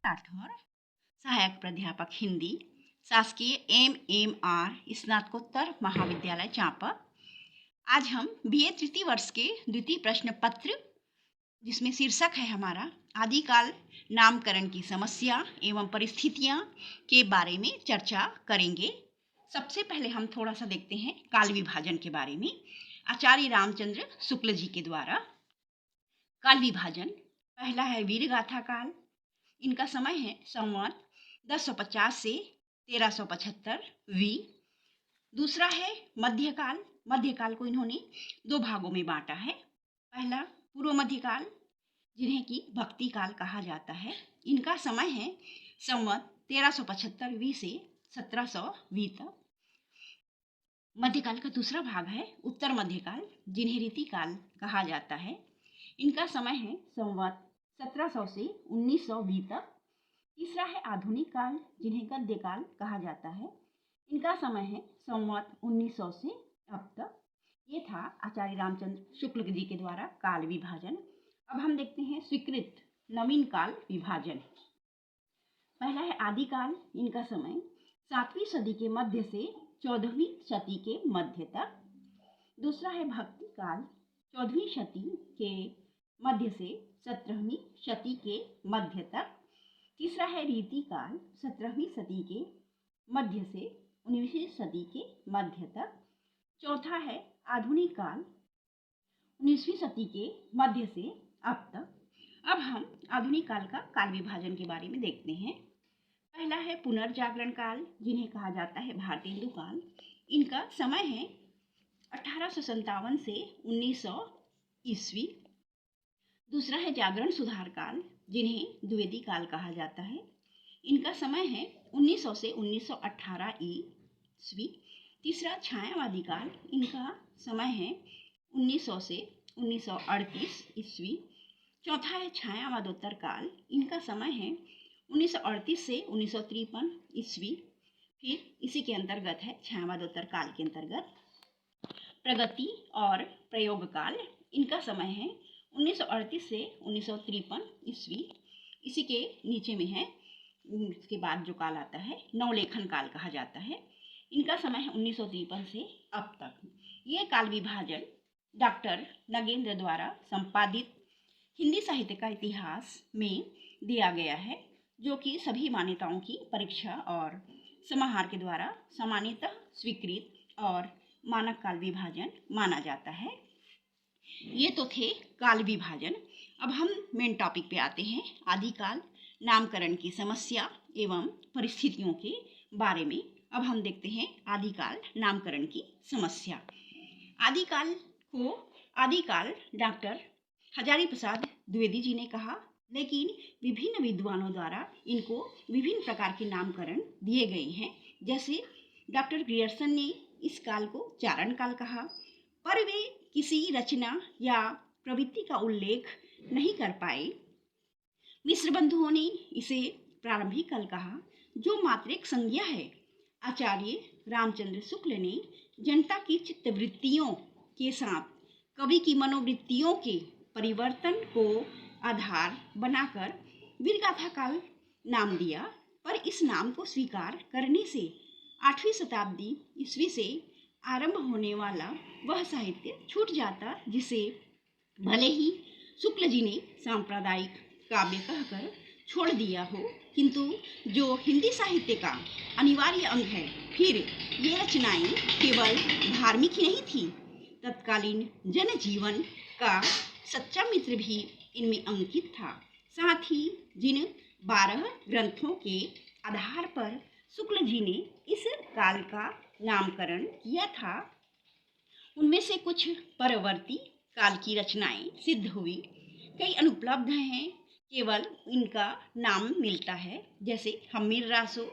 राठौर, सहायक प्राध्यापक हिंदी, शासकीय MMR स्नातकोत्तर महाविद्यालय चांपा। आज हम BA तृतीय वर्ष के द्वितीय प्रश्न पत्र, जिसमें शीर्षक है हमारा आदिकाल नामकरण की समस्या एवं परिस्थितियां के बारे में चर्चा करेंगे। सबसे पहले हम थोड़ा सा देखते हैं काल विभाजन के बारे में। आचार्य रामचंद्र शुक्ल जी के द्वारा काल विभाजन, पहला है वीरगाथा काल। इनका समय है संवत 1050 से 1375 वी। दूसरा है मध्यकाल। मध्यकाल को इन्होंने दो भागों में बांटा है। पहला पूर्व मध्यकाल, जिन्हें कि भक्ति काल कहा जाता है। इनका समय है संवत 1375 वी से 1700 वी तक। मध्यकाल का दूसरा भाग है उत्तर मध्यकाल, जिन्हें रीतिकाल कहा जाता है। इनका समय है संवत 1700 से 1900 वी तक। तीसरा है आधुनिक काल, जिन्हें गद्य काल कहा जाता है। इनका समय है संवत 1900 से अब तक। ये था आचार्य रामचंद्र शुक्ल जी के द्वारा काल विभाजन। अब हम देखते हैं स्वीकृत नवीन काल विभाजन। पहला है आदिकाल। इनका समय 7वीं सदी के मध्य से 14वीं शती के मध्य तक। दूसरा है भक्ति काल, 14वीं शती के मध्य से 17वीं शती के मध्य तक। तीसरा है रीति काल, 17वीं सदी के मध्य से 19वीं सदी के मध्य तक। चौथा है आधुनिक काल, 19वीं सदी के मध्य से अब तक। अब हम आधुनिक काल का काल विभाजन के बारे में देखते हैं। पहला है पुनर्जागरण काल, जिन्हें कहा जाता है भारतेंदु काल। इनका समय है 1857 से 1900 ईस्वी। दूसरा है जागरण सुधार काल, जिन्हें द्विवेदी काल कहा जाता है। इनका समय है 1900 से 1918 ईस्वी। तीसरा छायावादी काल। इनका समय है 1900 से 1938 ईस्वी। चौथा है छायावादोत्तर काल। इनका समय है 1938 से 1953 ईस्वी। फिर इसी के अंतर्गत है छायावादोत्तर काल के अंतर्गत प्रगति और प्रयोग काल। इनका समय है 1938 से 1953 ईस्वी। इसी के नीचे में है, इसके बाद जो काल आता है नवलेखन काल कहा जाता है। इनका समय है 1953 से अब तक। ये काल विभाजन डॉक्टर नगेंद्र द्वारा संपादित हिंदी साहित्य का इतिहास में दिया गया है, जो कि सभी मान्यताओं की परीक्षा और समाहार के द्वारा सामान्यतः स्वीकृत और मानक काल विभाजन माना जाता है। ये तो थे काल विभाजन। अब हम मेन टॉपिक पे आते हैं, आदिकाल नामकरण की समस्या एवं परिस्थितियों के बारे में। अब हम देखते हैं आदिकाल नामकरण की समस्या। आदिकाल को आदिकाल डॉक्टर हजारी प्रसाद द्विवेदी जी ने कहा, लेकिन विभिन्न विद्वानों द्वारा इनको विभिन्न प्रकार के नामकरण दिए गए हैं। जैसे डॉक्टर ग्रियर्सन ने इस काल को चारण काल कहा, पर वे किसी रचना या प्रवृत्ति का उल्लेख नहीं कर पाए। मिश्र बंधुओं ने इसे प्रारंभिक काल कहा, जो मात्र एक संज्ञा है। आचार्य रामचंद्र शुक्ल ने जनता की चित्तवृत्तियों के साथ कवि की मनोवृत्तियों के परिवर्तन को आधार बनाकर वीरगाथा काल नाम दिया, पर इस नाम को स्वीकार करने से 8वीं शताब्दी ईस्वी से आरंभ होने वाला वह साहित्य छूट जाता, जिसे भले ही शुक्ल जी ने सांप्रदायिक काव्य कहकर छोड़ दिया हो, किंतु जो हिंदी साहित्य का अनिवार्य अंग है। फिर ये रचनाएं केवल धार्मिक ही नहीं थी, तत्कालीन जनजीवन का सच्चा मित्र भी इनमें अंकित था। साथ ही जिन 12 ग्रंथों के आधार पर शुक्ल जी ने इस काल का नामकरण किया था, उनमें से कुछ परवर्ती काल की रचनाएं सिद्ध हुई, कई अनुपलब्ध हैं, केवल इनका नाम मिलता है। जैसे हम्मीर रासो,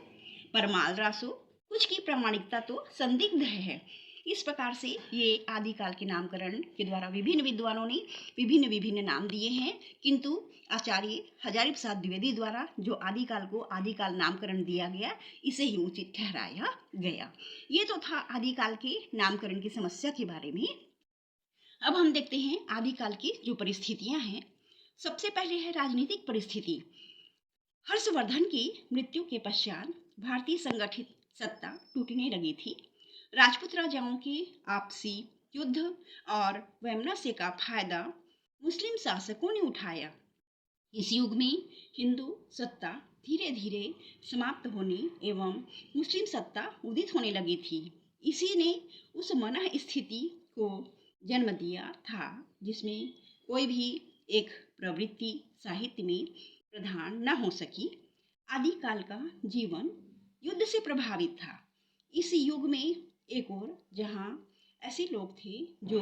परमाल रासो, कुछ की प्रामाणिकता तो संदिग्ध है। इस प्रकार से ये आदिकाल के नामकरण के द्वारा विभिन्न विद्वानों ने विभिन्न नाम दिए हैं, किंतु आचार्य हजारी प्रसाद द्विवेदी द्वारा जो आदिकाल को आदिकाल नामकरण दिया गया, इसे ही उचित ठहराया गया। ये तो था आदिकाल के नामकरण की समस्या के बारे में। अब हम देखते हैं आदिकाल की जो परिस्थितियां हैं। सबसे पहले है राजनीतिक परिस्थिति। हर्षवर्धन की मृत्यु के पश्चात भारतीय संगठित सत्ता टूटने लगी थी। राजपूत राजाओं के आपसी युद्ध और वैमनस्य का फायदा मुस्लिम शासकों ने उठाया। इस युग में हिंदू सत्ता धीरे धीरे समाप्त होने एवं मुस्लिम सत्ता उदित होने लगी थी। इसी ने उस मनः स्थिति को जन्म दिया था जिसमें कोई भी एक प्रवृत्ति साहित्य में प्रधान न हो सकी। आदिकाल का जीवन युद्ध से प्रभावित था। इस युग में एक ओर जहाँ ऐसे लोग थे जो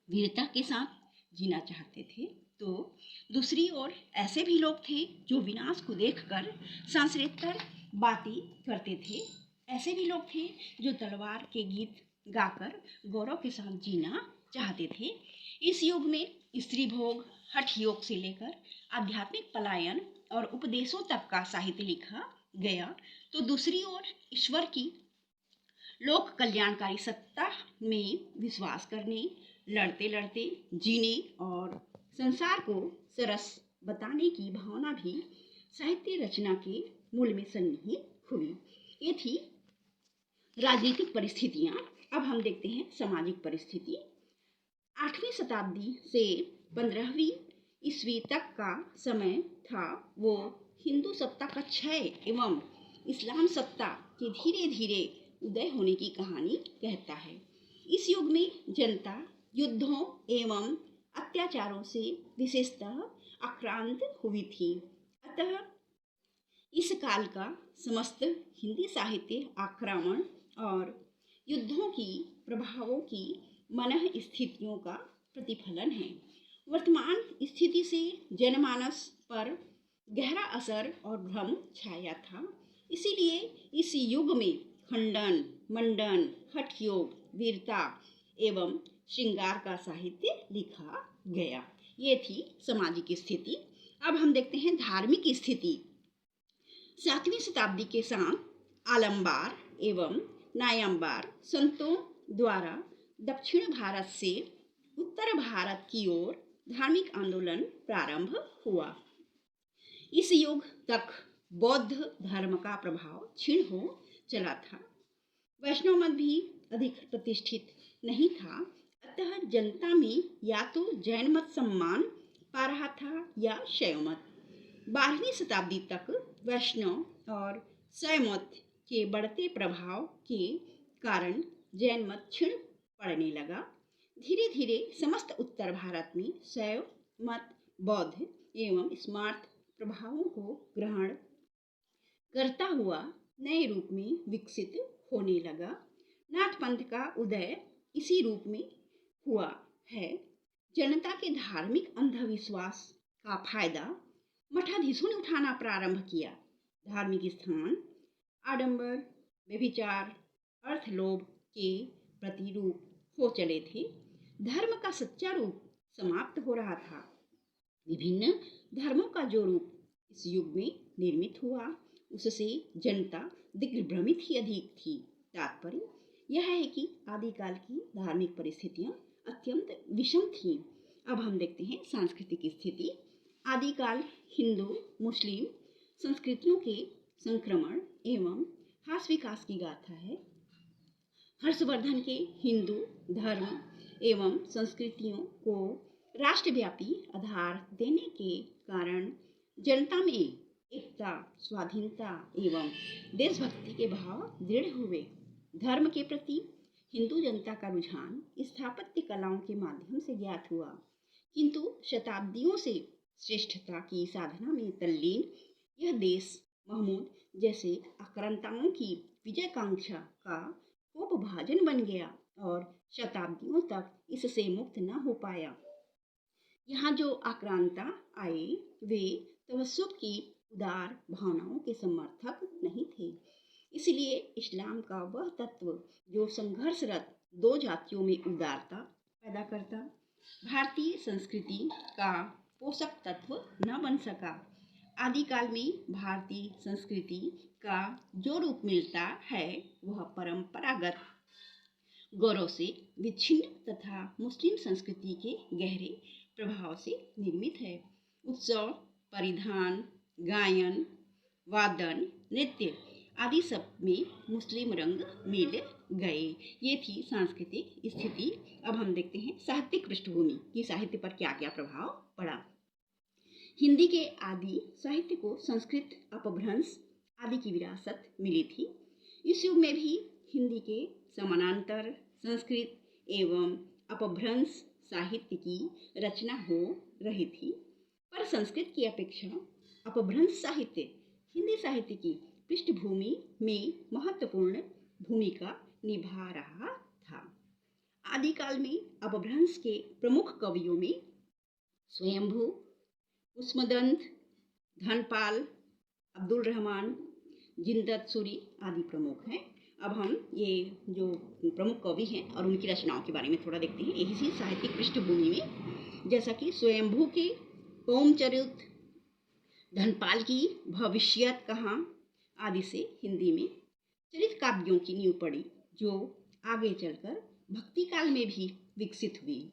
वीरता के साथ जीना चाहते थे, तो दूसरी ओर ऐसे भी लोग थे जो विनाश को देखकर सांस्कृतिक बातें करते थे। ऐसे भी लोग थे जो तलवार के गीत गाकर गौरव के साथ जीना चाहते थे। इस युग में स्त्री भोग, हठ योग से लेकर आध्यात्मिक पलायन और उपदेशों तक का साहित्य लिखा गया, तो दूसरी ओर ईश्वर की लोक कल्याणकारी सत्ता में विश्वास करने, लड़ते लड़ते जीने और संसार को सरस बताने की भावना भी साहित्य रचना के मूल में सन्निहित हुई। ये थी राजनीतिक परिस्थितियाँ। अब हम देखते हैं सामाजिक परिस्थिति। 8वीं शताब्दी से 15वीं ईस्वी तक का समय था वो हिंदू सत्ता का क्षय एवं इस्लाम सत्ता के धीरे धीरे उदय होने की कहानी कहता है। इस युग में जनता युद्धों एवं अत्याचारों से विशेषतः आक्रांत हुई थी। अतः इस काल का समस्त हिंदी साहित्य आक्रमण और युद्धों की प्रभावों की मनः स्थितियों का प्रतिफलन है। वर्तमान स्थिति से जनमानस पर गहरा असर और भ्रम छाया था। इसीलिए इस युग में खंडन, मंडन, हठ योग, वीरता एवं श्रृंगार का साहित्य लिखा गया। ये थी सामाजिक स्थिति। अब हम देखते हैं धार्मिक स्थिति। 7वीं शताब्दी के साथ आलमबार एवं नायंबार संतों द्वारा दक्षिण भारत से उत्तर भारत की ओर धार्मिक आंदोलन प्रारंभ हुआ। इस युग तक बौद्ध धर्म का प्रभाव क्षीण हो चला था। वैष्णव मत भी अधिक प्रतिष्ठित नहीं था। अतः जनता में या तो जैन मत सम्मान पा रहा था या शैव मत। 12वीं शताब्दी तक वैष्णव और शैव मत के बढ़ते प्रभाव के कारण जैन मत क्षीण पड़ने लगा। धीरे धीरे समस्त उत्तर भारत में शैव मत बौद्ध एवं स्मार्त प्रभावों को ग्रहण करता हुआ नए रूप में विकसित होने लगा। नाथपंथ का उदय इसी रूप में हुआ है। जनता के धार्मिक अंधविश्वास का फायदा मठाधीशों ने उठाना प्रारंभ किया। धार्मिक स्थान आडंबर, व्यभिचार, अर्थलोभ के प्रतिरूप हो चले थे। धर्म का सच्चा रूप समाप्त हो रहा था। विभिन्न धर्मों का जो रूप इस युग में निर्मित हुआ, उससे जनता दिग्भ्रमित ही अधिक थी। तात्पर्य यह है कि आदिकाल की धार्मिक परिस्थितियां अत्यंत विषम थीं। अब हम देखते हैं सांस्कृतिक स्थिति। आदिकाल हिंदू मुस्लिम संस्कृतियों के संक्रमण एवं हास विकास की गाथा है। हर्षवर्धन के हिंदू धर्म एवं संस्कृतियों को राष्ट्रव्यापी आधार देने के कारण जनता में एकता, स्वाधीनता एवं देशभक्ति के भाव दृढ़ हुए। धर्म के प्रति हिंदू जनता का रुझान स्थापत्य कलाओं के माध्यम से ज्ञात हुआ, किंतु शताब्दियों से श्रेष्ठता की साधना में तल्लीन यह देश महमूद जैसे आक्रांताओं की विजयकांक्षा का कोपभाजन बन गया और शताब्दियों तक इससे मुक्त न हो पाया। यहाँ जो आक्रांता आए वे तवस्सुफ की उदार भावनाओं के समर्थक नहीं थे। इसलिए इस्लाम का वह तत्व जो संघर्षरत दो जातियों में उदारता पैदा करता, भारतीय संस्कृति का पोषक तत्व न बन सका। आदिकाल में भारतीय संस्कृति का जो रूप मिलता है वह परंपरागत गौरव से विच्छिन्न तथा मुस्लिम संस्कृति के गहरे प्रभाव से निर्मित है। उत्सव, परिधान, गायन, वादन, नृत्य आदि सब में मुस्लिम रंग मिल गए। ये थी सांस्कृतिक स्थिति। अब हम देखते हैं साहित्यिक पृष्ठभूमि कि साहित्य पर क्या क्या प्रभाव पड़ा। हिंदी के आदि साहित्य को संस्कृत अपभ्रंश आदि की विरासत मिली थी। इस युग में भी हिंदी के समानांतर संस्कृत एवं अपभ्रंश साहित्य की रचना हो रही थी, पर संस्कृत की अपेक्षा अपभ्रंश साहित्य हिंदी साहित्य की पृष्ठभूमि में महत्वपूर्ण भूमिका निभा रहा था। आदिकाल में अपभ्रंश के प्रमुख कवियों में स्वयंभू, कुसुमदंत, धनपाल, अब्दुल रहमान, जिंदतसूरी आदि प्रमुख हैं। अब हम ये जो प्रमुख कवि हैं और उनकी रचनाओं के बारे में थोड़ा देखते हैं इसी साहित्यिक पृष्ठभूमि में। जैसा कि स्वयंभू के कौमचरित, धनपाल की भविष्यत कहाँ आदि से हिंदी में चरित काव्यों की नींव पड़ी, जो आगे चलकर भक्ति काल में भी विकसित हुई।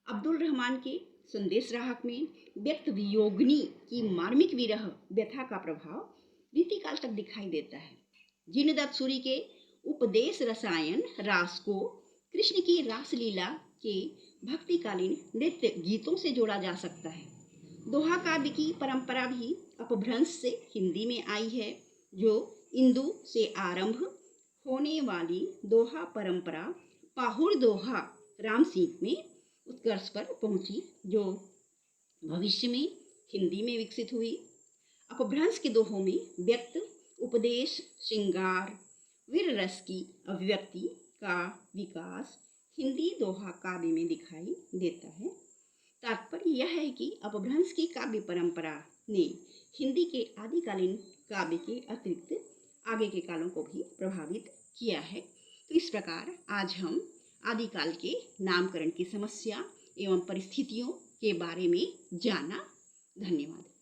अब्दुल रहमान के संदेश राहक में व्यक्त वियोगिनी की मार्मिक विरह व्यथा का प्रभाव रीतिकाल तक दिखाई देता है। जिनदतसूरी के उपदेश रसायन रास को कृष्ण की रासलीला के भक्तिकालीन नृत्य गीतों से जोड़ा जा सकता है। दोहा काव्य की परंपरा भी अपभ्रंश से हिंदी में आई है, जो इंदु से आरंभ होने वाली दोहा परंपरा पाहुर दोहा राम सिंह में उत्कर्ष पर पहुंची, जो भविष्य में हिंदी में विकसित हुई। अपभ्रंश के दोहों में व्यक्त उपदेश, श्रृंगार, वीर रस की अभिव्यक्ति का विकास हिंदी दोहा काव्य में दिखाई देता है। तात्पर्य यह है कि अपभ्रंश की काव्य परंपरा ने हिंदी के आदिकालीन काव्य के अतिरिक्त आगे के कालों को भी प्रभावित किया है। तो इस प्रकार आज हम आदिकाल के नामकरण की समस्या एवं परिस्थितियों के बारे में जाना। धन्यवाद।